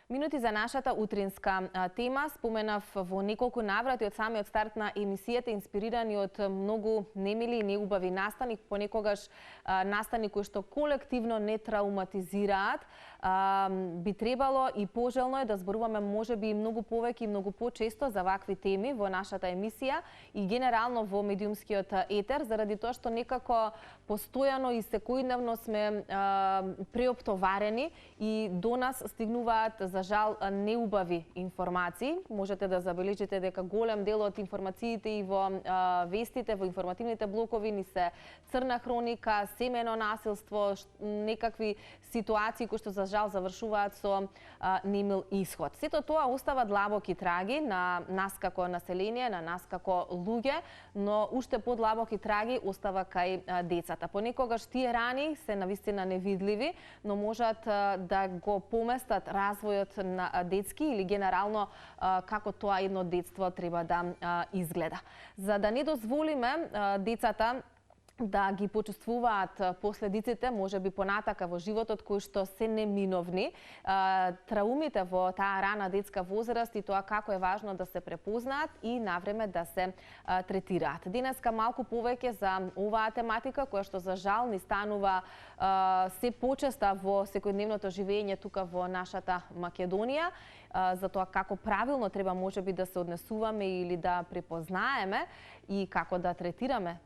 Минути за нашата утринска тема. Споменав во неколку наврати од самиот старт на емисијата, инспирирани од многу немили и неубави настани, понекогаш настани кои што колективно не травматизираат. Би требало и пожелно е да зборуваме можеби многу повеќе и многу почесто за вакви теми во нашата емисија и генерално во медиумскиот етер, заради тоа што некако постојано и секојдневно сме преоптоварени и до нас стигнуваат за жал неубави информации. Можете да забележите дека голем дел од информациите и во вестите, во информативните блокови ни се црна хроника, семено насилство, некакви ситуации кои што за жал завршуваат со немил исход. Сето тоа остава длабоки траги на нас како население, на нас како луѓе, но уште подлабоки траги остава кај децата. Понекогаш тие рани се навистина невидливи, но можат да го поместат развојот на детски или генерално како тоа едно детство треба да изгледа. За да не дозволиме децата да ги почувствуваат последиците, можеби понатака во животот, кои што се неминовни, траумите во таа рана детска возраст и тоа како е важно да се препознаат и навреме да се третираат. Денеска малку повеќе за оваа тематика, која што за жал ни станува се почеста во секојдневното живење тука во нашата Македонија, за тоа како правилно треба можеби да се однесуваме или да препознаеме и како да третираме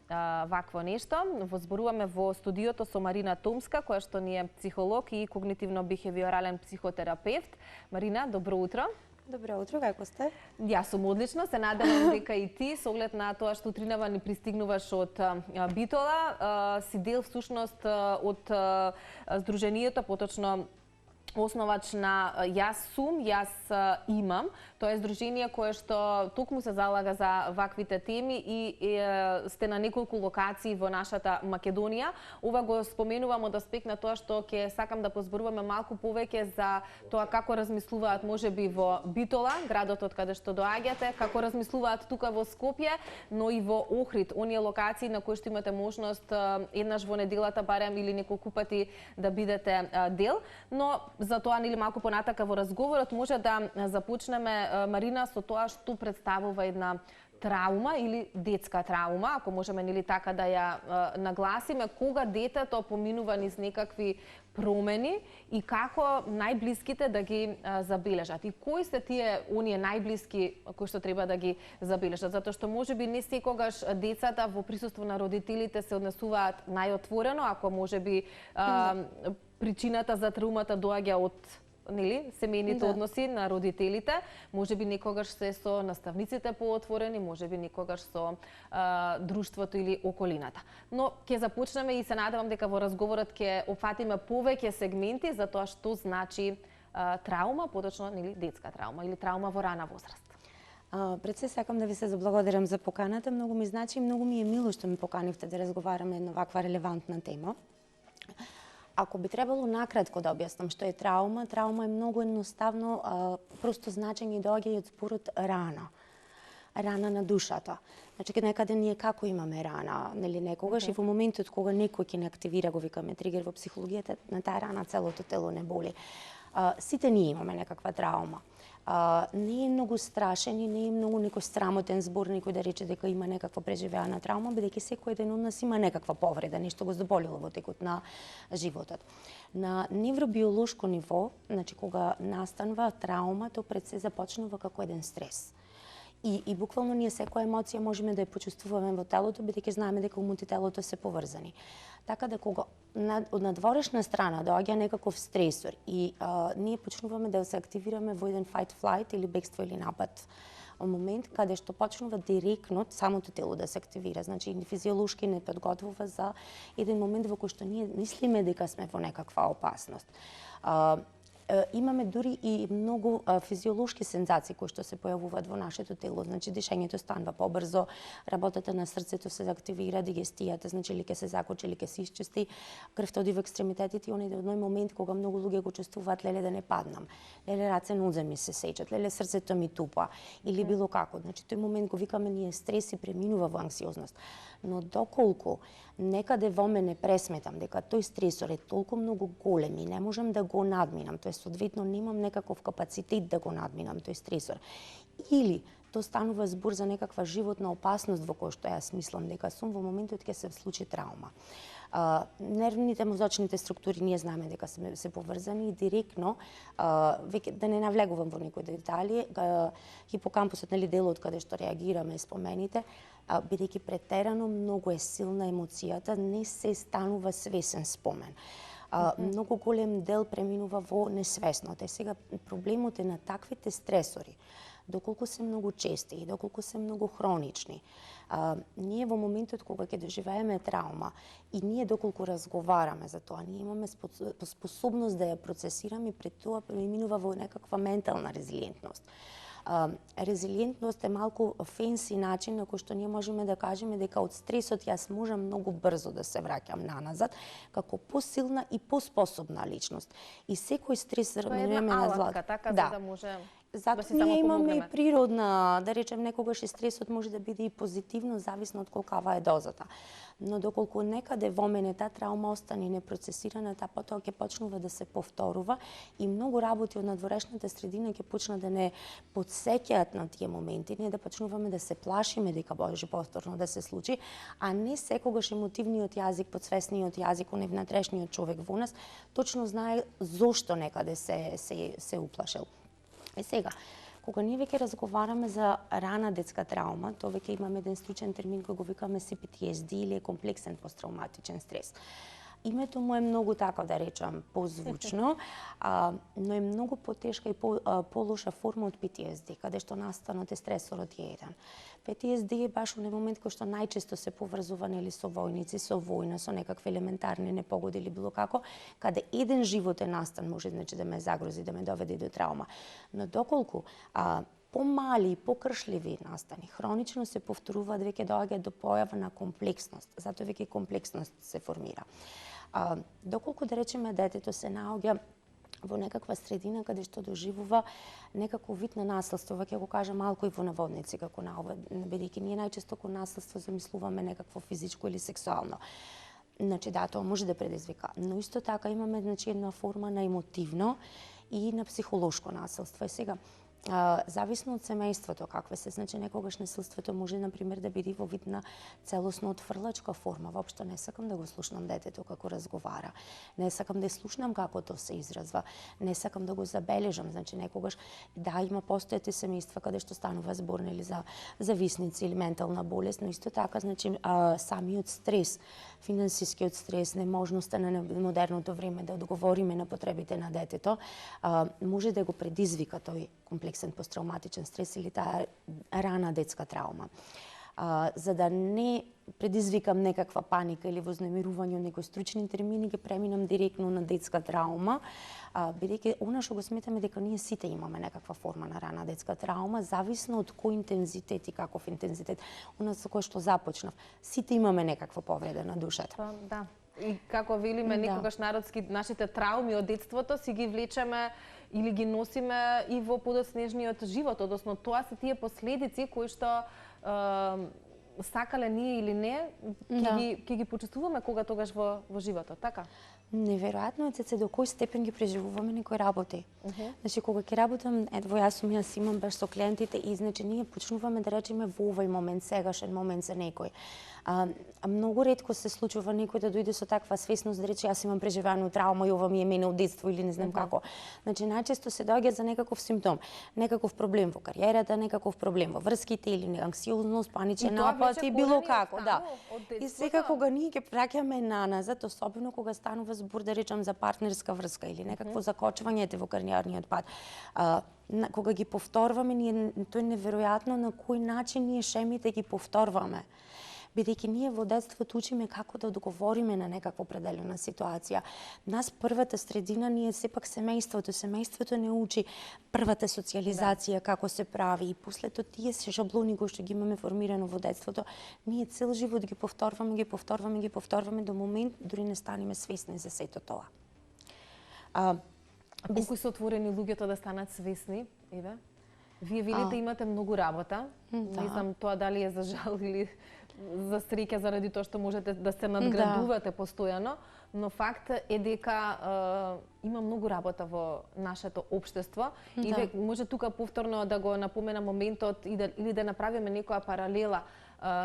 вакво нешто. Возборуваме во студиото со Марина Томска, која што ни е психолог и когнитивно-бихевиорален психотерапевт. Марина, добро утро. Добро утро, како сте? Јас сум одлично, се надевам дека и ти, со оглед на тоа што утринава ни пристигнуваш од Битола, си дел всушност од Сдруженијето, поточно основач на Јас сум, јас имам. Тоа е здружение кое што токму се залага за ваквите теми и сте на неколку локации во нашата Македонија. Ова го споменувам од аспект на тоа што ќе сакам да позборуваме малку повеќе за тоа како размислуваат можеби во Битола, градот од каде што доаѓате, како размислуваат тука во Скопје, но и во Охрид, оние локации на кои што имате можност еднаш во неделата барем или неколку пати да бидете дел, но за тоа нели малку понатака во разговорот може да започнеме, Марина, со тоа што представува една траума или детска траума, ако можеме нели така да ја нагласиме, кога детето поминува низ некакви промени и како најблиските да ги забележат. И кои се тие оние најблиски кои што треба да ги забележат, затоа што можеби не секогаш децата во присуство на родителите се однесуваат најотворено, ако можеби причината за траумата доаѓа од семејните односи на родителите, можеби некогаш се со наставниците поотворени, можеби некогаш со друштвото или околината. Но ќе започнеме и се надевам дека во разговорот ќе опфатиме повеќе сегменти за тоа што значи траума, поточно детска траума или траума во рана возраст. Пред се сакам да ви се заблагодарам за поканата. Многу ми значи и многу ми е мило што ме поканивте да разговараме една ваква релевантна тема. Ако би требало накратко да објаснам што е траума, траума е многу едноставно, просто значење доаѓа од зборот рана. Рана на душата. Значи, некаде ние како имаме рана, нели некогаш и во моментот кога некој ќе не активира, го викаме тригер во психологијата, на таа рана целото тело не боли. Сите ние имаме некаква траума. Не е многу страшен и не е многу некој срамотен збор некој да рече дека има некаква преживеана траума, бидејќи секој еден од нас има некаква повреда, нешто го заболело во текот на животот. На невробиолошко ниво, значи кога настанува траума, тоа пред се започнува како еден стрес. И буквално ние секоја емоција можеме да ја почувствуваме во телото, бидејќи знаеме дека умот и телото се поврзани. Така да кога од надворешна страна доаѓа некаков стресор и ние почнуваме да се активираме во еден fight-flight или бегство или напад, момент каде што почнува директно самото тело да се активира, значи физиолошки не подготвува за еден момент во кој што ние мислиме дека сме во некаква опасност. Имаме дури и многу физиолошки сензации кои што се појавуваат во нашето тело, значи дишењето станува побрзо, работата на срцето се активира, дигестијата, значи ли ќе се закочи, ли ќе се исчисти, крвта оди во екстремитетите и оној момент кога многу луѓе го чувствуваат леле да не паднам, леле раце нозе ми се сечат, леле срцето ми тупа или било како. Значи тој момент го викаме ние стрес и преминува во анксиозност. Но доколку некаде во мене пресметам дека тој стресор е толку многу голем и не можам да го надминам, тоест соодветно немам некаков капацитет да го надминам тој стресор. Или то станува збор за некаква животна опасност во која што јас мислам дека сум во моментот ќе се случи травма. Нервните мозочните структури ние знаеме дека се поврзани и директно, веќе да не навлегувам во некои детали, хипокампусот, нели, делот каде што реагираме спомените, бидејќи претерано многу е силна емоцијата, не се станува свесен спомен. Многу голем дел преминува во несвесното. Сега проблемот е на таквите стресори, доколку се многу чести и доколку се многу хронични. Ние во моментот кога ќе доживееме травма и ние доколку разговараме за тоа, ние имаме способност да ја процесираме, пред тоа преминува во некаква ментална резилиентност. Резилиентност е малку фенси начин на кој што ние можеме да кажеме дека од стресот јас можам многу брзо да се враќам наназад, како посилна и поспособна личност. И секој стрес време на алатка, така, да. За да може Затоа да ние имаме и природна, да речем, некогаш и стресот може да биде и позитивно, зависно од колкава е дозата. Но доколку некаде во мене таа травма остане непроцесирана, таа потоа ќе почнува да се повторува и многу работи од надворешната средина ќе почнат да не потсеќаат на тие моменти, ние да почнуваме да се плашиме дека може повторно да се случи, а не секогаш емотивниот јазик, подсвесниот јазик, оној внатрешниот човек во нас точно знае зошто некаде се уплашил. И сега, кога ние веќе разговараме за рана детска травма, тоа веќе имаме еден стручен термин кој го викаме CPTSD или комплексен посттравматичен стрес. Името му е многу, така да речам, позвучно, но е многу потешка и полоша форма од PTSD, каде што настанот е стресорот е еден. PTSD е баш оној момент кој што најчесто се поврзува нели со војници, со војна, со некакви елементарни непогоди или било како, каде еден животен настан може значи да ме загрози, да ме доведе до травма. Но доколку помали и покршливи настани хронично се повторуваат, веќе доаѓа до појава на комплексност, затоа веќе комплексност се формира. Доколку да речеме детето се наоѓа во некаква средина каде што доживува некаков вид на наследство, ќе го кажа малку и во наводници како бидејќи ние најчесто кон наследство замислуваме некакво физичко или сексуално. Значи да, тоа може да предизвика, но исто така имаме значи една форма на емотивно и на психолошко наследство. И сега зависно од семејството какве се, значи некогаш насилството може на пример да биде во вид на целосно отфрлачка форма. Воопшто не сакам да го слушнам детето како разговара. Не сакам да слушнам како тоа се изразва. Не сакам да го забележам, значи некогаш да има постојати семејства каде што станува збор нели за зависници или ментална болест, но исто така значи самиот стрес, финансискиот стрес, неможноста на модерното време да одговориме на потребите на детето, може да го предизвика тој комплексен посттравматичен стрес или таа рана детска травма. За да не предизвикам некаква паника или вознемирување од некои стручни термини, ќе преминам директно на детска травма, бидејќи она што го сметаме дека ние сите имаме некаква форма на рана детска травма, зависно од кој интензитет и каков интензитет. Она со кој што започнав, сите имаме некаква повреда на душата. Да. И како велиме некогаш народски, нашите трауми од детството си ги влечеме или ги носиме и во подоцнежниот живот, односно тоа се тие последици кои што сакале ние или не, ќе ги почувствуваме кога тогаш во животот, така? Неверојатно е се до кој степен ги преживуваме некои работи. Значи кога ќе работам, јас имам баш со клиентите и значи ние почнуваме да речеме во овој момент, сегашен момент за некој. Многу ретко се случува некој да дојде со таква свесност да рече јас имам преживеано травма и ова ми е мене од детство или не знам како. Значи најчесто се доаѓа за некаков симптом, некаков проблем во кариерата, некаков проблем во врските или анксиозност, паничен напад и било како, да. И сега кога ние ќе праќаме наназад, особено кога станува збор да речам за партнерска врска или некакво закочвање во кариерниот пат, кога ги повторваме, тоа е неверојатно на кој начин ние шемите ги повторваме. Бидејќи ние во детството учиме како да одговориме на некаква определена ситуација. Нас првата средина ние сепак семејството не учи првата социализација како се прави и после тоа тие се шаблони кои што ги имаме формирано во детството, ние цел живот ги повторваме до момент дури не станеме свесни за сето тоа. Колку се отворени луѓето да станат свесни, Еве? Вие велите имате многу работа. Не знам тоа дали е за жал или за среќа заради тоа што можете да се надградувате постојано, но факт е дека има многу работа во нашето општество и може тука повторно да го напомена моментот или да направиме некоја паралела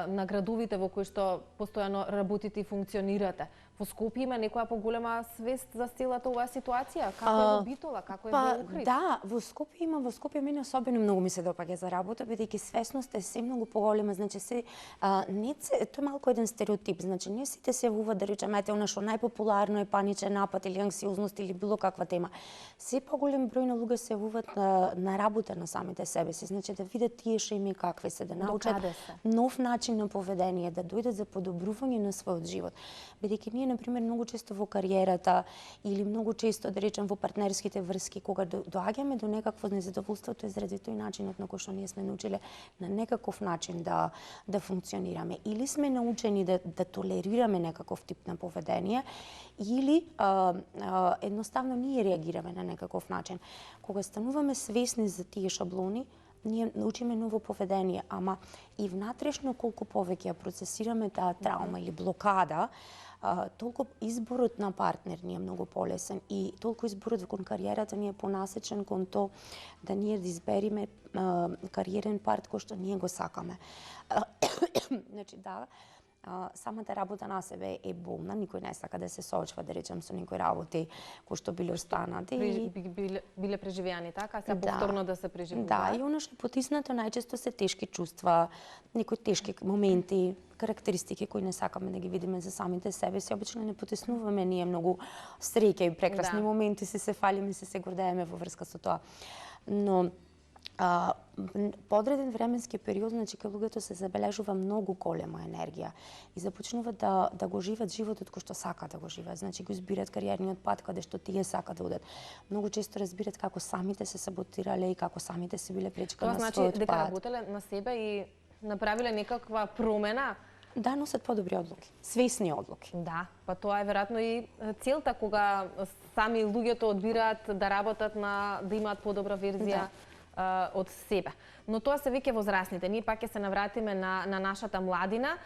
на градовите во кои што постојано работите и функционирате. Во Скопје има некоја поголема свест за целата оваа ситуација? Како е во Битола, како е во Охрид? Да, во Скопје мене особено многу ми се допаѓа за работа, бидејќи свесност е се многу поголема, значи тоа е малку еден стереотип, значи не сите се јавуваат да речеме она што најпопуларно е паничен напад или анксиозност или било каква тема. Се поголем број на луѓе се јавуваат на работа на самите себе си, значи да видат тие шеми какви се, да научат нов начин на поведение, да дојдат за подобрување на својот живот. Бидејќи ние на пример многу често во кариерата или многу често да речем во партнерските врски кога доаѓаме до некакво незадоволство, тоа е заради тој начинот на кој што ние сме научиле на некаков начин да функционираме или сме научени да толерираме некаков тип на поведение или едноставно ние реагираме на некаков начин. Кога стануваме свесни за тие шаблони, ние научиме ново поведение, ама и внатрешно колку повеќе ја процесираме таа траума или блокада, толку изборот на партнер ни е многу полесен и толку изборот кон кариерата ни е понасечен кон тоа да ние да избериме кариерен парт кој што ние го сакаме. Значи да, самата работа на себе е болна, никој не сака да се соочува, да речем, со некои работи кои што биле останати. Биле преживеани, така? Се повторно да се преживуваат? Да, и оно што потиснато најчесто се тешки чувства, некои тешки моменти, карактеристики кои не сакаме да ги видиме за самите себе си. Обично не потиснуваме ние многу среќа и прекрасни моменти, се фалиме, се гордееме во врска со тоа. Но подреден временски период, значи кај луѓето се забележува многу голема енергија и започнуваат да го живеат животот кој што сака да го живеат. Значи го избират кариерниот пат каде што тие сака да одат. Многу често разбират како самите се саботирале и како самите се биле пречка на својот пат. Тоа значи дека работеле на себе и направиле некаква промена? Да, носат подобри одлуки, свесни одлуки. Да, па тоа е веројатно и целта кога сами луѓето одбираат да работат да имаат подобра верзија од себе. Но тоа се веќе возрастните. Ние пак ќе се навратиме на нашата младина.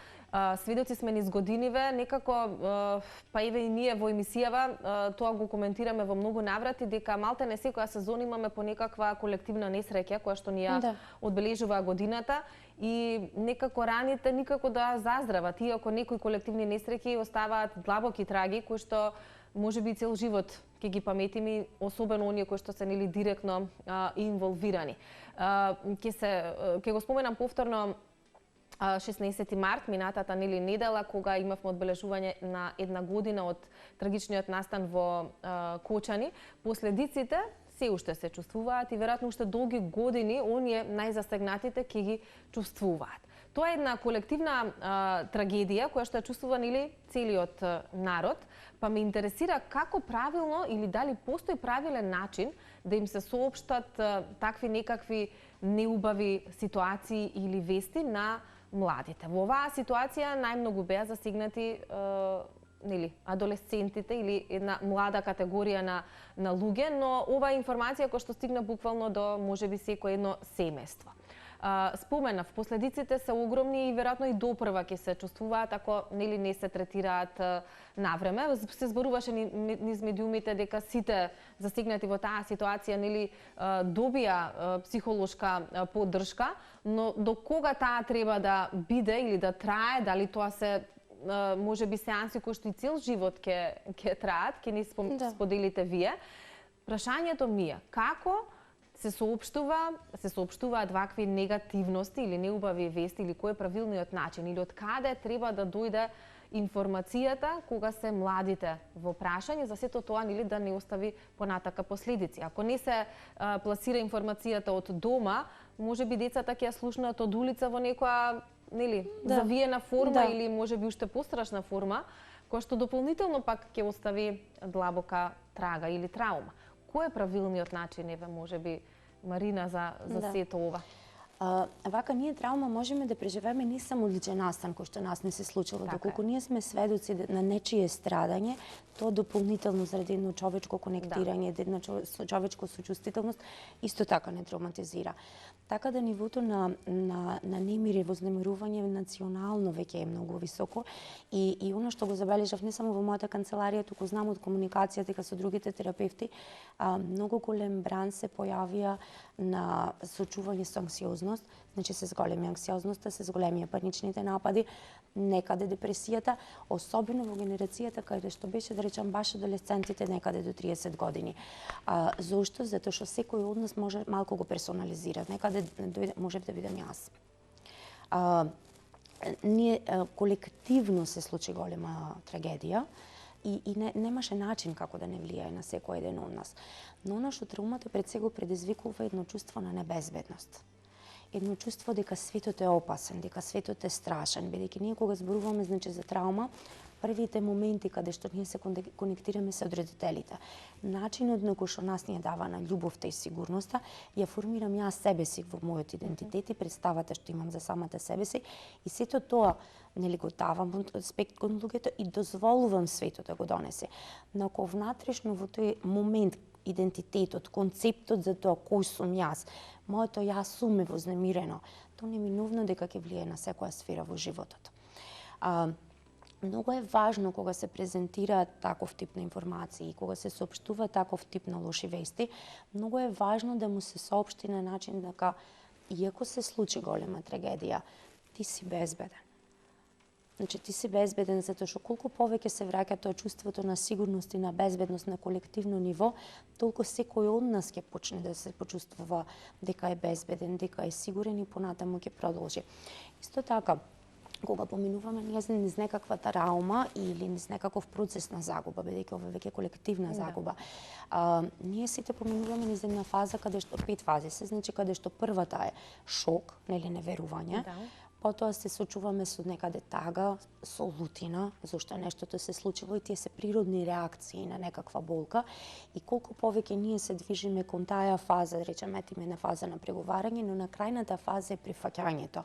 Сведоци сме низ годиниве, некако, па еве и ние во емисијава, тоа го коментираме во многу наврати, дека малте не секоја сезон имаме по некаква колективна несреќа, која што ни ја одбележува годината, и некако раните никако да заздрават, иако некои колективни несреќи оставаат длабоки траги, кои што може би цел живот ќе ги паметиме, особено оние кои што се нели директно инволвирани. Ќе го споменам повторно 16 март, минатата нели недела, кога имавме одбележување на една година од трагичниот настан во Кочани. Последиците се уште се чувствуваат и веројатно уште долги години оние најзасегнатите ќе ги чувствуваат. Тоа е една колективна трагедија која што ја чувствува нели целиот народ, па ме интересира како правилно или дали постои правилен начин да им се соопштат такви некакви неубави ситуации или вести на младите. Во оваа ситуација најмногу беа засегнати адолесцентите или една млада категорија на луѓе, но оваа информација која што стигна буквално до можеби секој едно семејство. Споменав, последиците се огромни и веројатно и допрва ќе се чувствуваат ако нели не се третираат навреме. Се зборуваше низ медиумите дека сите засегнати во таа ситуација нели добија психолошка поддршка, но до кога таа треба да биде или да трае, дали тоа се можеби сеанси кои што и цел живот ќе траат, ќе ни споделите вие. Прашањето ми е како се соопштуваат вакви негативности или неубави вести, или кој е правилниот начин, или од каде треба да дојде информацијата кога се младите во прашање за сето тоа нели да не остави понатака последици. Ако не се пласира информацијата од дома, можеби децата ќе ја слушнат од улица во некоја завиена форма или можеби уште пострашна форма, која што дополнително пак ќе остави длабока трага или траума. Кој е правилниот начин, еве, можеби, Марина, за сето ова? Вака ние траума можеме да преживееме не само личен настан кој што нас не се случило, доколку ние сме сведоци на нечие страдање, тоа дополнително заради едно човечко конектирање, една човечко сочувствителност, исто така не травматизира. Така да нивото на немир и вознемирување национално веќе е многу високо и она што го забележав не само во мојата канцеларија, туку знам од комуникација дека со другите терапевти, многу голем бран се појавија на сочување со анксиозност, значи се зголеми анксиозноста, се зголемија паничните напади, некаде депресијата, особено во генерацијата каде што беше, да речам, баш адолесцентите некаде до 30 години. Зошто? Затоа што секој од нас може малку го персонализира, некаде може да бидам јас. Ние колективно се случи голема трагедија и немаше начин како да не влијае на секој еден од нас. Но она што траумата пред се го предизвикува едно чувство на небезбедност. Едно чувство дека светот е опасен, дека светот е страшен, бидејќи ние кога зборуваме значи за траума, првите моменти каде што ние се конектираме со родителите. Начинот на кој што нас ни дава на љубовта и сигурноста, ја формирам јас себе си во мојот идентитет и представата што имам за самата себе си и сето тоа нели го давам аспект кон луѓето и дозволувам светот да го донесе. Но ако внатрешно во тој момент идентитетот, концептот за тоа кој сум јас, моето јас сум е вознемирено, тоа неминовно дека ќе влијае на секоја сфера во животот. Многу е важно кога се презентира таков тип на информации и кога се соопштува таков тип на лоши вести, многу е важно да му се соопшти на начин дека иако се случи голема трагедија, ти си безбеден. Значи ти си безбеден затоа што колку повеќе се враќа тоа чувството на сигурност и на безбедност на колективно ниво, толку секој од нас ќе почне да се почувствува дека е безбеден, дека е сигурен и понатаму ќе продолжи. Исто така, кога поминуваме низ некаква траума или низ некаков процес на загуба, бидејќи ова веќе колективна загуба, ние сите поминуваме низ една фаза каде што 5 фази се, значи каде што првата е шок, нели неверување, потоа се сочуваме со некаде тага, со лутина, зашто нештото се случило и тие се природни реакции на некаква болка и колку повеќе ние се движиме кон таа фаза, да речеме на фаза на преговарање, но на крајната фаза е прифаќањето.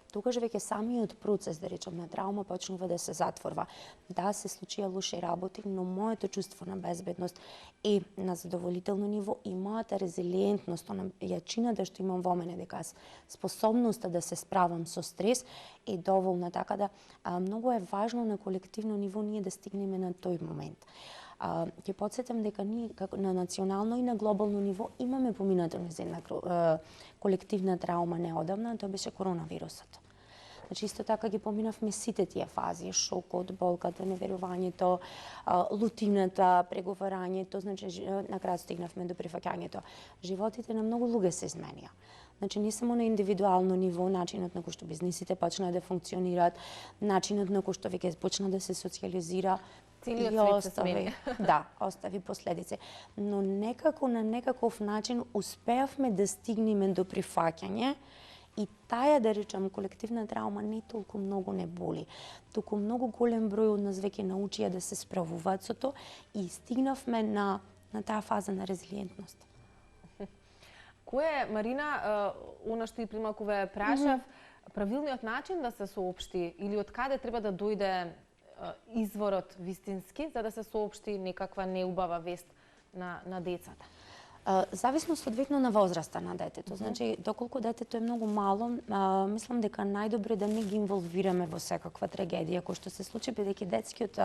Тогаш веќе самиот процес, да речем, на траума почнува да се затворва. Да, се случија лоши работи, но моето чувство на безбедност е на задоволително ниво и мојата резилиентност, на јачината што имам во мене, дека способноста да се справам со стрес е доволна, така да многу е важно на колективно ниво ние да стигнеме на тој момент. Ќе потсетам дека ние на национално и на глобално ниво имаме поминато низ една колективна траума неодамна, тоа беше коронавирусот. Значи исто така ги поминавме сите тие фази, шокот, болката, неверувањето, лутината, преговарањето, значи на крај стигнавме до прифаќањето. Животите на многу луѓе се изменија. Значи не само на индивидуално ниво, начинот на кој што бизнисите почнаа да функционираат, начинот на кој што веќе почна да се социализира, целиот свет се смени. Да, остави последици. Но некако на некаков начин успеавме да стигнеме до прифаќање и таа, да речам, колективна траума не толку многу не боли. Туку многу голем број од нас веќе научија да се справуваат со тоа и стигнавме на таа фаза на резилиентност. Кој е, Марина, она што и прималку ве прашав, правилниот начин да се соопшти или од каде треба да дојде изворот вистински за да се соопшти некаква неубава вест на децата? Зависно соодветно на возраста на детето. Значи, доколку детето е многу мало, мислам дека најдобро е да не ги инволвираме во секаква трагедија кој што се случи, бидејќи детскиот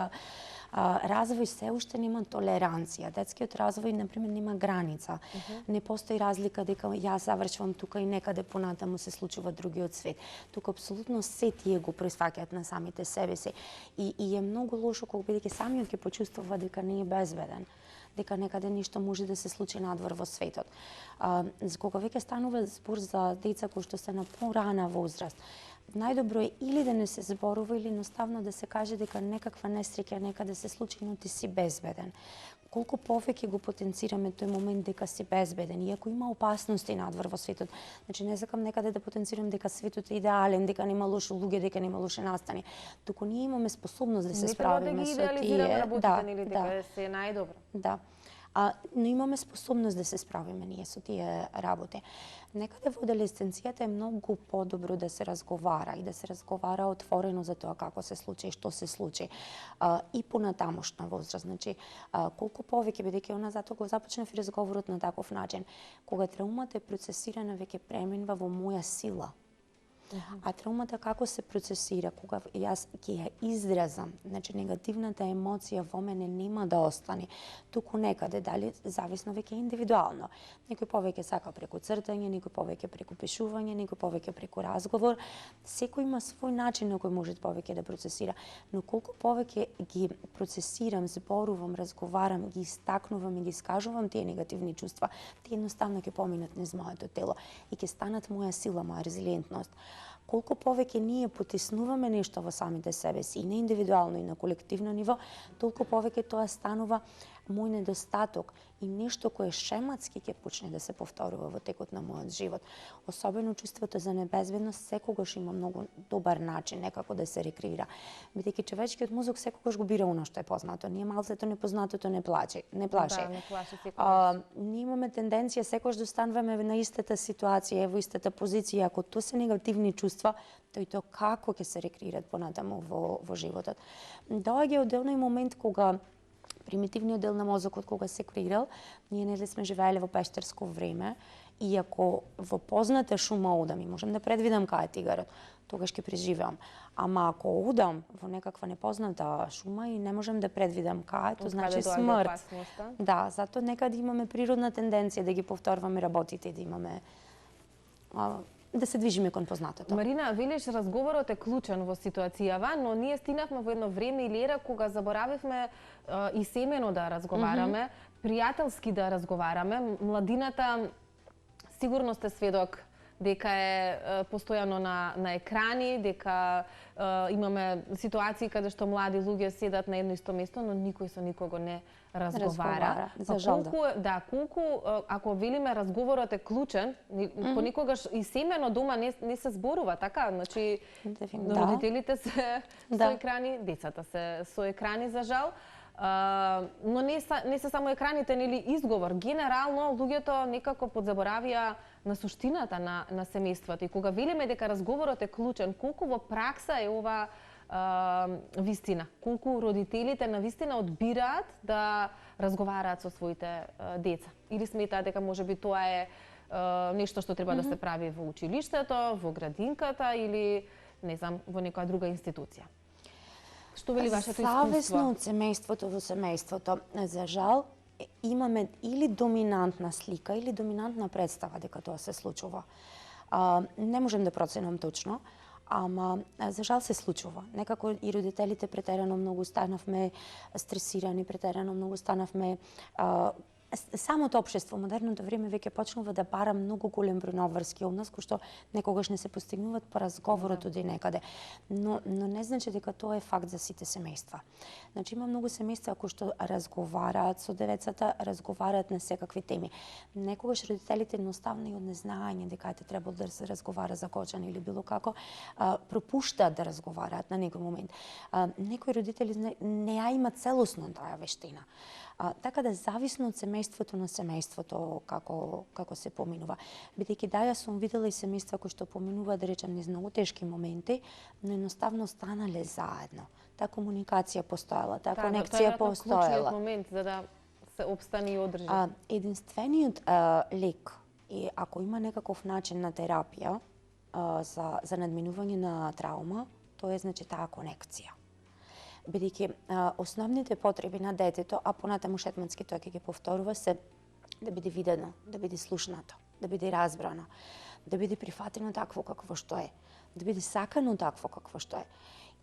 развој се уште нема толеранција. Детскиот развој, например, нема граница. Не постои разлика дека јас завршувам тука и некаде понатаму се случува другиот свет. Тука апсолутно се тие го пресфаќаат на самите себе си. И е многу лошо кога бидејќи самиот ќе почувствува дека не е безбеден, дека некаде нешто може да се случи надвор во светот. Кога веќе станува збор за деца кои што се на порана возраст, најдобро е или да не се зборува или едноставно да се каже дека некаква несреќа некаде се случи, но ти си безбеден. Колку повеќе го потенцираме тој момент дека си безбеден, иако има опасности надвор во светот. Значи не сакам некаде да потенцирам дека светот е идеален, дека нема лоши луѓе, дека нема лоши настани. Туку ние имаме способност да се справиме со тие. Не треба да ги идеализираме работите или дека се најдобро. Да. Но имаме способност да се справиме ние со тие работи. Некаде во адолесценцијата е многу подобро да се разговара и да се разговара отворено за тоа како се случи и што се случи. И понатамошна возраст, значи колку повеќе, бидејќи она затоа го започнав и разговорот на таков начин, кога траумата е процесирана веќе преминува во моја сила. А траумата како се процесира, кога јас ќе ја изразам, значи негативната емоција во мене нема да остане, туку некаде, дали зависно веќе индивидуално. Некој повеќе сака преку цртање, некој повеќе преку пишување, некој повеќе преку разговор. Секој има свој начин на кој може повеќе да процесира, но колку повеќе ги процесирам, зборувам, разговарам, ги истакнувам и ги искажувам тие негативни чувства, тие едноставно ќе поминат низ моето тело и ќе станат моја сила, моја резилиентност. Колку повеќе ние потиснуваме нешто во самите себе си, и на индивидуално и на колективно ниво, толку повеќе тоа станува мој недостаток и нешто кое шематски ќе почне да се повторува во текот на мојот живот. Особено чувството за небезбедност секогаш има многу добар начин некако да се рекреира. Бидејќи човечкиот мозок секогаш го бира оно што е познато. Ние малцето непознатото не плаши. Да, не плаши секогаш. Ние имаме тенденција секогаш да остануваме на истата ситуација, во истата позиција. Ако тоа се негативни чувства, тој тоа како ќе се рекреират понатаму во животот. Доаѓа одделен момент кога примитивниот дел на мозокот кога се креирал, ние нели сме живееле во пештерско време и ако во позната шума одам и можам да предвидам кај е тигарот, тогаш ќе преживеам. Ама ако одам во некаква непозната шума и не можам да предвидам кај, тоа значи смрт. Да, затоа некаде имаме природна тенденција да ги повторваме работите и да имаме да се движиме кон познатото. Марина, велиш разговорот е клучен во ситуацијава, но ние стигнавме во едно време или ера кога заборавивме и семено да разговараме, пријателски да разговараме. Младината, сигурно сте сведок дека е постојано на екрани, дека имаме ситуации каде што млади луѓе седат на едно исто место, но никој со никого не разговара. За жал, да. Колку, ако велиме разговорот е клучен, понекогаш и семено дома не се зборува, така? Значи, родителите се со екрани, децата се со екрани, за жал. Но не се само екраните, нели изговор. Генерално, луѓето некако подзаборавија на суштината на семејството. И кога велиме дека разговорот е клучен, колку во пракса е ова вистина? Колку родителите на вистина одбираат да разговараат со своите деца? Или сметаат дека можеби тоа е нешто што треба да се прави во училиштето, во градинката или, не знам, во некоја друга институција? Што вели вашето искуство? Зависно од семејството во семејството. За жал, имаме или доминантна слика, или доминантна представа дека тоа се случува. Не можем да проценам точно, ама за жал се случува. Некако и родителите претерано многу станавме стресирани, претерано многу станавме самото општество, модерното време веќе почнува да бара многу голем број на обврски од нас, кои што некогаш не се постигнуваат по разговорот оди некаде. Но не значи дека тоа е факт за сите семејства. Значи има многу семејства кои што разговараат со децата, разговараат на секакви теми. Некогаш родителите едноставно и од незнаење дека треба да се разговара за кочан или било како, пропуштаат да разговараат на некој момент. Некои родители не ја имаат целосно таа вештина. Така да зависно од семејството на семејството како се поминува. Бидејќи јас сум видела и семејства кои што поминува, да речем, низ многу тешки моменти, но едноставно станале заедно. Таа комуникација постоела, таа конекција постоела. Тоа е момент за да се опстане и одржи. Единствениот лек е ако има некаков начин на терапија за надминување на траума, тоа е значи таа конекција. Бидејќи основните потреби на детето, а понатаму шетмански тоа ќе ги повторува, се да биде видено, да биде слушнато, да биде разбрано, да биде прифатено такво какво што е, да биде сакано такво какво што е.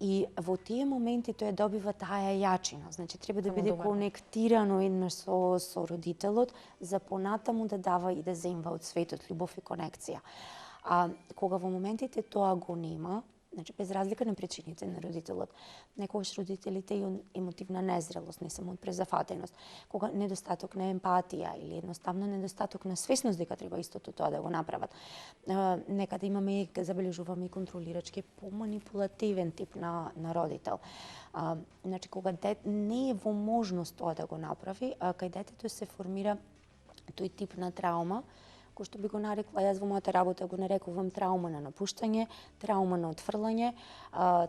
И во тие моменти тоа добива таа јачина, значи треба да биде конектирано еднаш со родителот за понатаму да дава и да земва од светот љубов и конекција. Кога во моментите тоа го нема, Значи, без разлика на причините на родителот. Некогаш родителите и емотивна незрелост, не само од презафатеност, кога недостаток на емпатија или едноставно недостаток на свесност дека треба истото тоа да го направат. Некаде имаме, забележуваме и контролирачки, поманипулативен тип на родител. Значи, кога не е во можност тоа да го направи, кај детето се формира тој тип на траума, кој што би го нарекла, јас во мојата работа го нарекувам траума на напуштање, траума на отфрлање,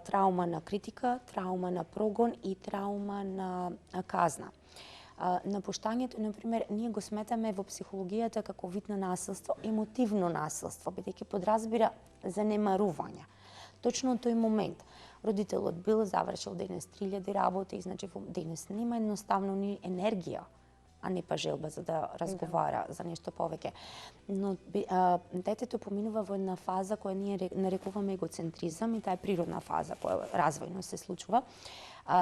траума на критика, траума на прогон и траума на казна. Напуштањето, например, ние го сметаме во психологијата како вид на насилство, емотивно насилство, бидејќи подразбира занемарување. Точно тој момент родителот бил завршил денес 3000 работи, значи денес нема едноставно ни енергија, а не па желба за да разговара за нешто повеќе. Но детето поминува во една фаза која ние нарекуваме егоцентризам и таа е природна фаза која развојно се случува.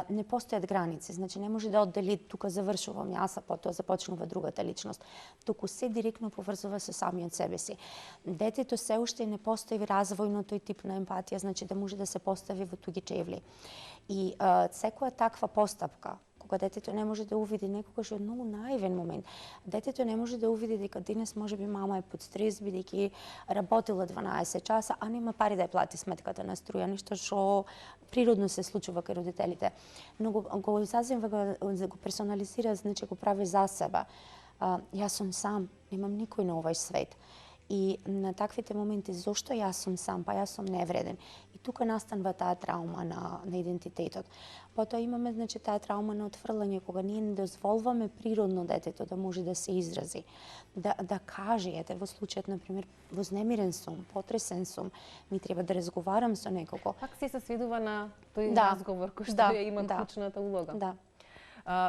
Не постојат граници, значи не може да оддели тука завршувам јас, а потоа започнува другата личност. Туку се директно поврзува со самиот себе си. Детето се уште не постои развојно тој тип на емпатија, значи да може да се постави во туги чевли. И секоја таква постапка, кога детето не може да увиди некогаш од многу наивен момент. Детето не може да увиди дека денес можеби мама е под стрес бидејќи работила 12 часа, а нема пари да ја плати сметката на струја, нешто што природно се случува кај родителите. Но го изазива, го персонализира, значи го прави за себе. Јас сум сам, немам никој на овој свет. И на таквите моменти, зошто јас сум сам, па јас сум невреден. И тука настанува таа траума на идентитетот. Потоа имаме, значи, таа траума на отфрлање, кога ние не дозволуваме природно детето да може да се изрази, да каже, ете, во случајот, например, вознемирен сум, потресен сум, ми треба да разговарам со некого. Пак се сведува на тој разговор кој што ја има клучната улога. Да.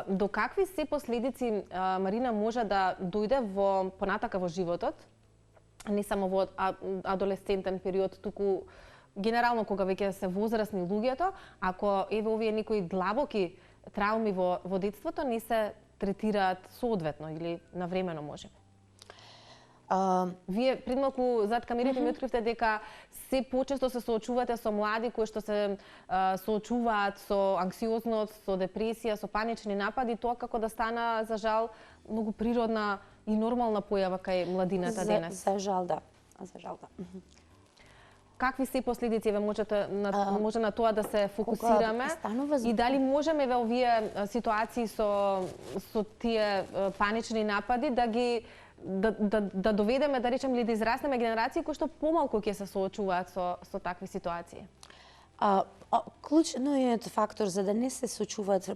До какви се последици, Марина, може да дојде во понатака во животот, не само во адолесцентен период, туку генерално кога веќе се возрастни луѓето, ако еве овие некои длабоки трауми во детството не се третираат соодветно или навремено може? Вие пред малку зад камерите ми откривте дека се почесто се соочувате со млади кои што се соочуваат со анксиозност, со депресија, со панични напади, тоа како да стана, за жал, многу природна и нормална појава кај младината денес. За жал, да. Какви се последици може на тоа да се фокусираме и дали можеме во овие ситуации со тие панични напади да ги да доведеме, да речем, или да израснеме генерации кои што помалку ќе се соочуваат со такви ситуации? Клучниот фактор за да не се соочуваат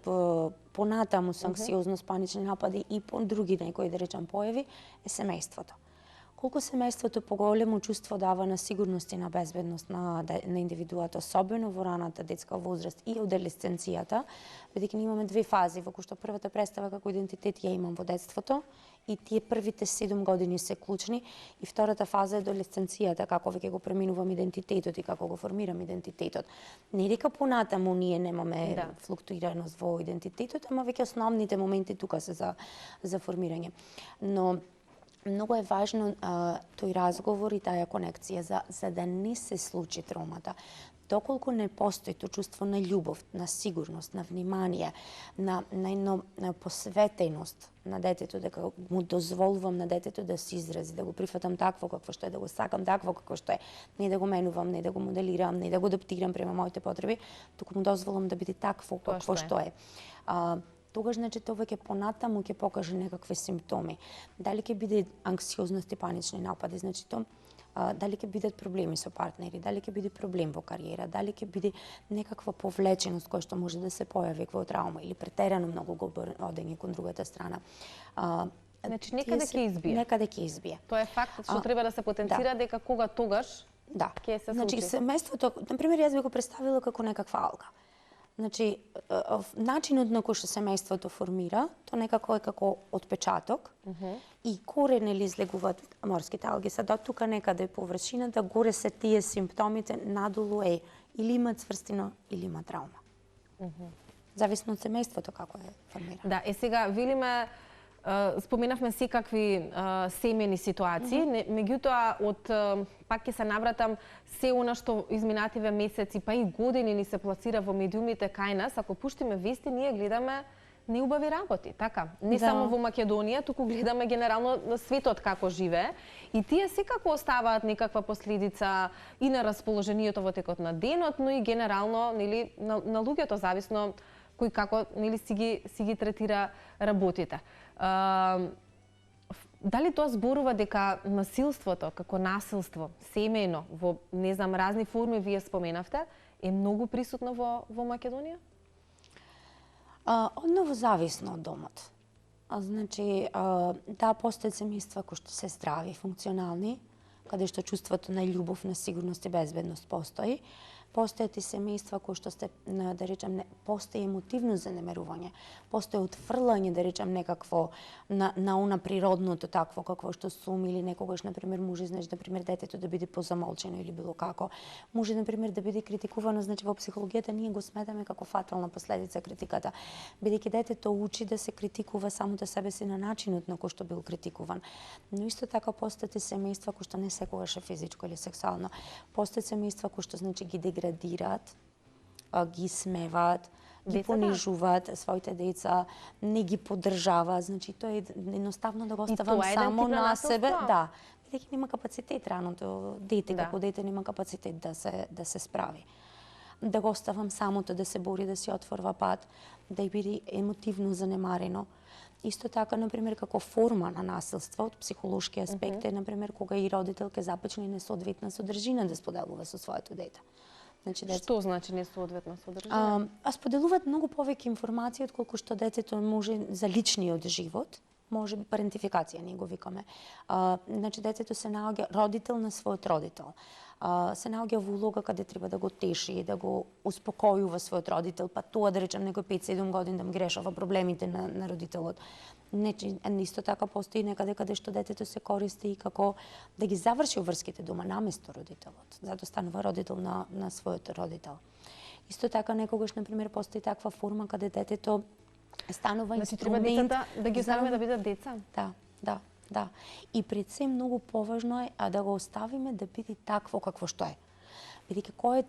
понатаму со анксиозност, панични напади и по други некои, да речем, појави е семејството. Колку семејството поголемо чувство дава на сигурност и на безбедност на индивидуата, особено во раната детска возраст и адолесценцијата, бидејќи имаме две фази, во кои што првата представа како идентитет ја имам во детството и тие првите 7 години се клучни, и втората фаза е адолесценцијата, како веќе го преминувам идентитетот и како го формирам идентитетот. Не дека понатаму ние немаме флуктуираност во идентитетот, ама веќе основните моменти тука се за формирање. Но многу е важно тој разговор и таа конекција за да не се случи травмата. Доколку не постои тоа чувство на љубов, на сигурност, на внимание, на една посветеност на детето, дека му дозволувам на детето да се изрази, да го прифатам такво какво што е, да го сакам такво какво што е, не да го менувам, не да го моделирам, не да го адаптирам према моите потреби, туку му дозволам да биде такво какво што е. Тогаш, значи, тоа веќе понатаму ќе покаже некакви симптоми. Дали ќе биде анксиозност и панични напади, значи дали ќе бидат проблеми со партнери, дали ќе биде проблем во кариера, дали ќе биде некаква повлеченост која што може да се појави во траума или претерано многу го одење кон другата страна. Значи некаде ќе избие. Некаде ќе избие. Тоа е факт што треба да се потенцира дека кога тогаш ќе се случи. Значи семејството, например, јас би го представила како некаква алга. Значи, начинот на кој што семејството формира, тоа некако е како отпечаток и корен или излегуваат морските алги. Сад од тука некаде површината, горе се тие симптомите, надолу е или има цврстина или има траума. Зависно од семејството како е формирано. Да, сега велиме споменавме секакви семени ситуации, меѓутоа пак ќе се навратам се она што изминативе месеци па и години ни се пласира во медиумите кај нас, ако пуштиме вести, ние гледаме неубави работи, така? Не само во Македонија, туку гледаме генерално на светот како живее и тие секако оставаат некаква последица и на расположението во текот на денот, но и генерално, нели, на луѓето зависно кој како, нели, си ги третира работите. Дали тоа зборува дека насилството како насилство, семејно, во, не знам, разни форми вие споменавте, е многу присутно во Македонија? Одново зависно од домот. Значи, да, постојат семејства кои што се здрави, функционални, каде што чувството на љубов, на сигурност и безбедност постои. Постојат и семејства кои што сте, да речем, постои емотивно занемерување, постои отфрлање, да речем, некакво на она природното такво какво што сум, или некогаш, например, може, значи, например, детето да биде позамолчено или било како. Може, например, да биде критикувано, значи во психологијата ние го сметаме како фатална последица критиката, бидејќи детето учи да се критикува самото себе си на начинот на кој што бил критикуван. Но исто така постојат и семејства кои што не секогаш е физичко или сексуално. Постојат семејства кои што, значи, ги деградираат, ги смеваат, ги понижуваат своите деца, не ги поддржаваат, значи тоа е едноставно да го оставам само на себе, да, бидејќи нема капацитет раното дете, како дете нема капацитет да се справи. Да го оставам самото да се бори, да си отворва пат, да и биде емотивно занемарено. Исто така, например, како форма на насилство од психолошки аспект е, например, кога и родител ке започне несоодветна содржина да споделува со своето дете. Значи, што значи несоодветна содржина? Споделуваат многу повеќе информации отколку што детето може за личниот живот, може парентификација, ние го викаме. Значи, детето се наоѓа родител на својот родител. Се наоѓа во улога каде треба да го теши, да го успокојува својот родител, па тоа, да речем, некој 5-7 години да му грешава проблемите на родителот. Исто така постои некаде каде што детето се користи и како да ги заврши врските дома наместо родителот. Затоа станува родител на својот родител. Исто така некогаш, например, постои таква форма каде детето станува инструмент. Значи, треба децата да ги оставиме да бидат деца? Да. И пред се многу поважно е да го оставиме да биде такво какво што е. Бидејќи кој е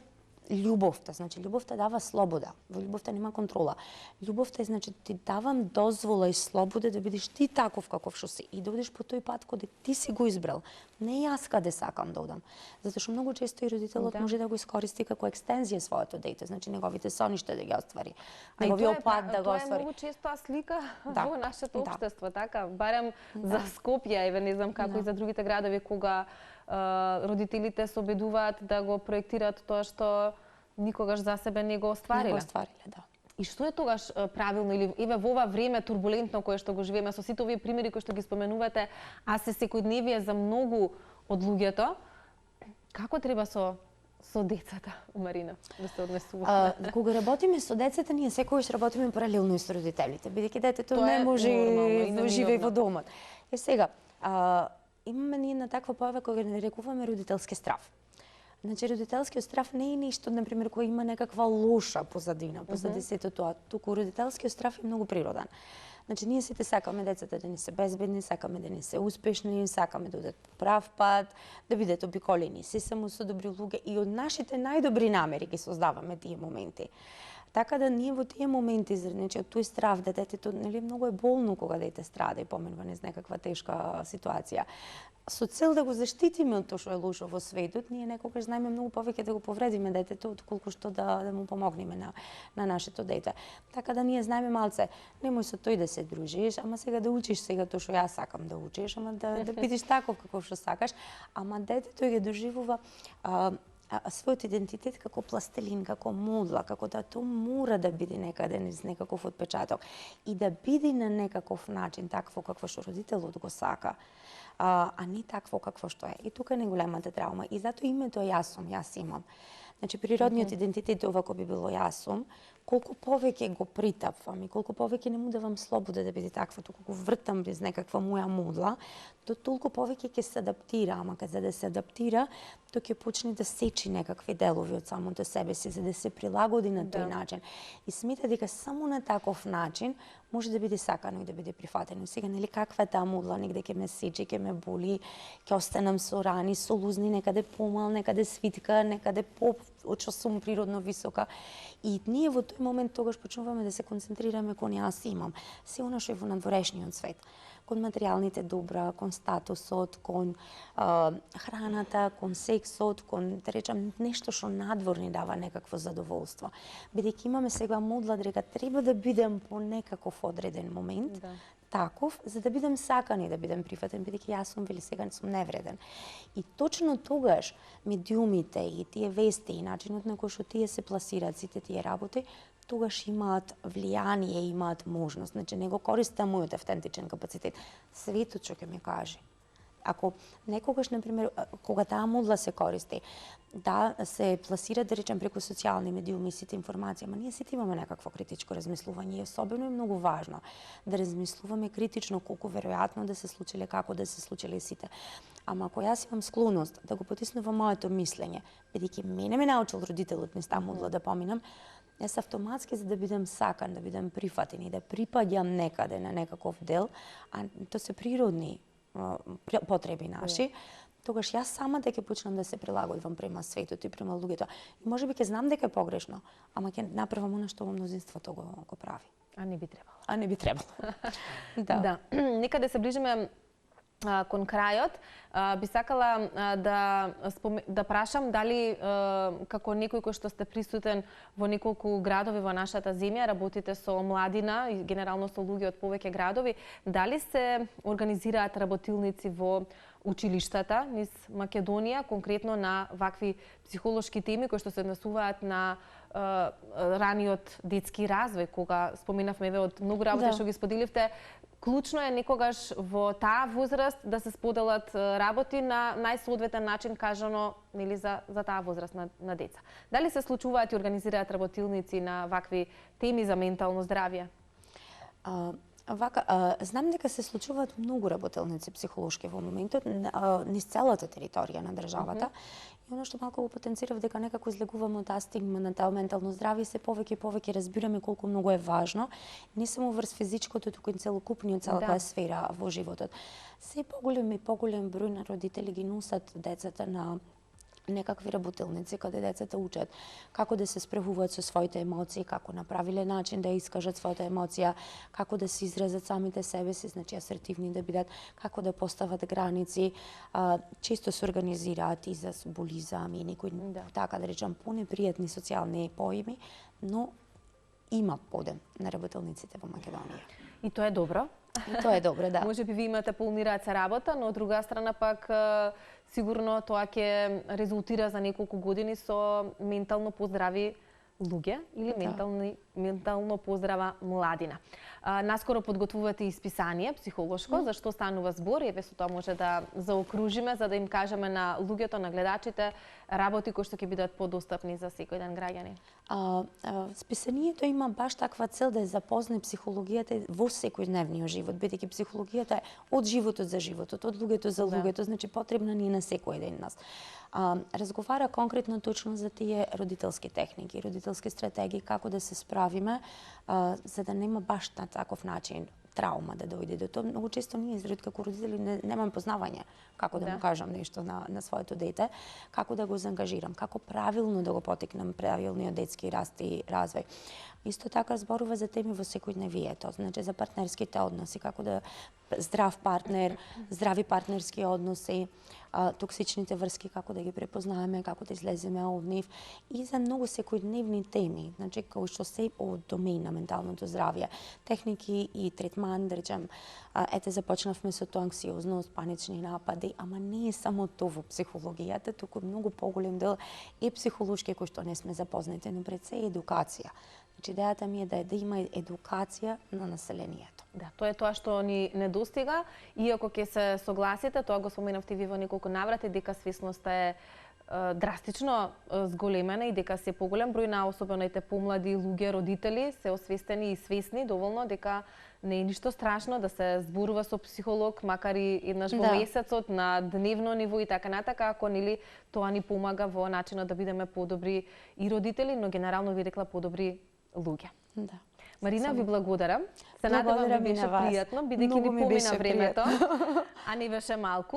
љубовта, значи љубовта дава слобода, во љубовта нема контрола. Љубовта е, значи, ти давам дозвола и слобода да бидеш ти таков каков што си и да одиш по тој пат каде ти си го избрал. Не јас каде сакам да одам. Затоа што многу често и родителот може да го искористи како екстензија своето дете, значи неговите соништа да ги оствари, неговиот пат да го оствари. Тоа е многу често слика во нашето општество, така, барем за Скопје, еве не знам како и за другите градови, кога родителите се обидуваат да го проектираат тоа што никогаш за себе не го оствариле. Не го оствариле, да. И што е тогаш правилно или еве во ова време турбулентно кое што го живееме со сите овие примери кои што ги споменувате, а се секојдневие за многу од луѓето, како треба со децата, Марина, да се однесуваме? Кога работиме со децата, ние секогаш работиме паралелно и со родителите, бидејќи детето не може да живее во домот. Сега, имаме ние на таква појава која го нарекуваме родителски страв. Значи, родителскиот страв не е нешто, например, кој има некаква лоша позадина, позади сето тоа. Туку родителскиот страв е многу природен. Значи, ние сите сакаме децата да не се безбедни, сакаме да не се успешни, сакаме да одат по прав пат, да бидат обиколени се само со добри луѓе и од нашите најдобри намери ги создаваме тие моменти. Така да ние во тие моменти, значи од тој страв да детето, нели, многу е болно кога дете страда и поминува низ некаква тешка ситуација. Со цел да го заштитиме од тоа што е лошо во светот, ние некогаш знаеме многу повеќе да го повредиме детето отколку што да му помогнеме на нашето дете. Така да ние знаеме малце, немој со тој да се дружиш, ама сега да учиш сега тоа што јас сакам да учиш, ама да бидеш таков како што сакаш, ама детето ќе доживува својот идентитет како пластелин, како модла, како да тоа мора да биде некаде низ некаков отпечаток и да биде на некаков начин такво какво што родителот го сака, а не такво какво што е. И тука е најголемата травма. И затоа името јас сум, јас имам. Значи, природниот идентитет, ова кој би било јас сум, колку повеќе го притапвам и колку повеќе не му давам слобода да биде таквото, колку вртам без некаква моја модла, то толку повеќе ќе се адаптира, ама за да се адаптира, то ќе почне да сечи некакви делови од самото себе си, за да се прилагоди на тој начин. И смета дека само на таков начин може да биде сакано и да биде прифатено. Сега, нели, каква е таа модла, негде ќе ме сечи, ќе ме боли, ќе останам со рани, со лузни, некаде помал, некаде свитка, некаде од што сум природно висока. И ние во тој момент тогаш почнуваме да се концентрираме кон јас имам. Се она што е во надворешниот свет. Кон материјалните добра, кон статусот, кон храната, кон сексот, кон, да речам, нешто што надвор ни дава некакво задоволство. Бидејќи имаме сега модла дека треба да бидем по некаков одреден момент, таков, за да бидем сакани, да бидем прифатен, бидејќи јас сум, вели, сега сум невреден. И точно тогаш медиумите и тие вести и начинот на кој што тие се пласираат сите тие работи, тогаш имаат влијание, имаат можност. Значи, не го користам мојот автентичен капацитет. Светот што ќе ми каже. Ако некогаш, например, кога таа модла се користи, да се пласира, да речем, преку социјални медиуми сите информации, ама ние сите имаме некакво критичко размислување и особено е многу важно да размислуваме критично колку веројатно да се случиле, како да се случиле сите. Ама ако јас имам склоност да го потиснувам моето мислење, бидејќи мене ме научил родителот ми таа модла да поминам, јас автоматски, за да бидем сакан, да бидем прифатен и да припаѓам некаде на некаков дел, а тоа се природни потреби наши, тогаш јас сама ќе почнам да се прилагодвам према светот и према луѓето. И можеби ќе знам дека е погрешно, ама ќе направам она што во мнозинството го прави. А не би требало. А не би требало. Да. Нека да се ближиме кон крајот, би сакала да прашам дали како некој кој што сте присутен во неколку градови во нашата земја, работите со младина и генерално со луѓе од повеќе градови, дали се организираат работилници во училиштата низ Македонија, конкретно на вакви психолошки теми кои што се однесуваат на раниот детски развој, кога споменавме од многу работи што ги споделивте. Клучно е некогаш во таа возраст да се споделат работи на најсоодветен начин кажано, нели, за таа возраст на деца. Дали се случуваат и организираат работилници на вакви теми за ментално здравје? Знам дека се случуваат многу работилници психолошки во моментот низ целата територија на државата. И оно што малку го потенцирав дека некако излегуваме од таа стигма на таа ментално здравје, се повеќе и повеќе разбираме колку многу е важно, не само врз физичкото, туку и целокупниот целата сфера во животот. Се поголем и поголем број на родители ги носат децата на некакви работилници каде децата учат како да се справуваат со своите емоции, како на правилен начин да искажат својата емоција, како да се изразат самите себе си, значи асертивни да бидат, како да постават граници. Често се организираат и за болизам и некои така да речам понепријатни социјални поими, но има подем на работилниците во Македонија. И тоа е добро. И тоа е добро, да. Може би ви имате полни раце работа, но од друга страна пак сигурно тоа ќе резултира за неколку години со ментално поздрави луѓе или ментално поздрава младина. Наскоро подготвувате исписание психолошко, за што станува збор, еве со тоа може да заокружиме за да им кажеме на луѓето, на гледачите, работи кои што ќе бидат подостапни за секој ден граѓани. Списанието има баш таква цел да ја запозне психологијата во секојдневниот живот, бидејќи психологијата е од животот за животот, од луѓето за луѓето, значи потребна ни на секој ден нас. Разговара конкретно точно за тие родителски техники, родителски стратегии, како да се справиме, за да нема баш на таков начин траума да дојде до тоа. Многу често ние како родители немаме познавање како да му кажам нешто на своето дете, како да го заангажирам, како правилно да го потекнам правилниот детски раст и развој. Исто така зборува за теми во секојдневието, значи за партнерските односи, како да здрав партнер, здрави партнерски односи, токсичните врски, како да ги препознаеме, како да излеземе од нив и за многу секојдневни теми, значи кои што се од домен на менталното здравје, техники и третман, да речем, ете започнавме со тоа анксиозност, панични напади, ама не е само тоа во психологијата, туку многу поголем дел е психолошки кој што не сме запознати, но пред се едукација. Значи, идејата ми е да има едукација на населението. Да, тоа е тоа што ни недостига, иако ќе се согласите, тоа го споменавте ви во неколку наврати, дека свесноста е драстично зголемена и дека се поголем број на особено и помлади луѓе, родители се освестени и свесни доволно дека не е ништо страшно да се зборува со психолог, макар и еднаш во месецот на дневно ниво и така натака, ако нели тоа ни помага во начинот да бидеме подобри и родители, но генерално ви рекла подобри луѓе. Да. Марина, ви благодарам. Се надевам ви беше пријатно, бидејќи ни помина времето, а не беше малку.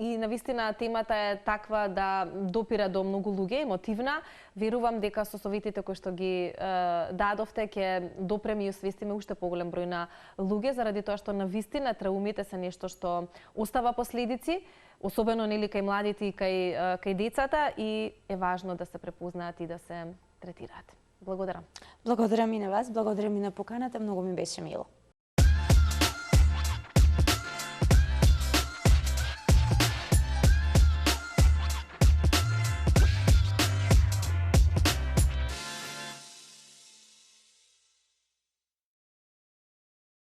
И навистина темата е таква да допира до многу луѓе, емотивна. Верувам дека со советите кои што ги дадовте ќе допреме и освестиме уште поголем број на луѓе, заради тоа што навистина траумите се нешто што остава последици, особено нели кај младите и кај децата, и е важно да се препознаат и да се третираат. Благодарам. Благодарам и на вас, благодарам и на поканата, многу ми беше мило.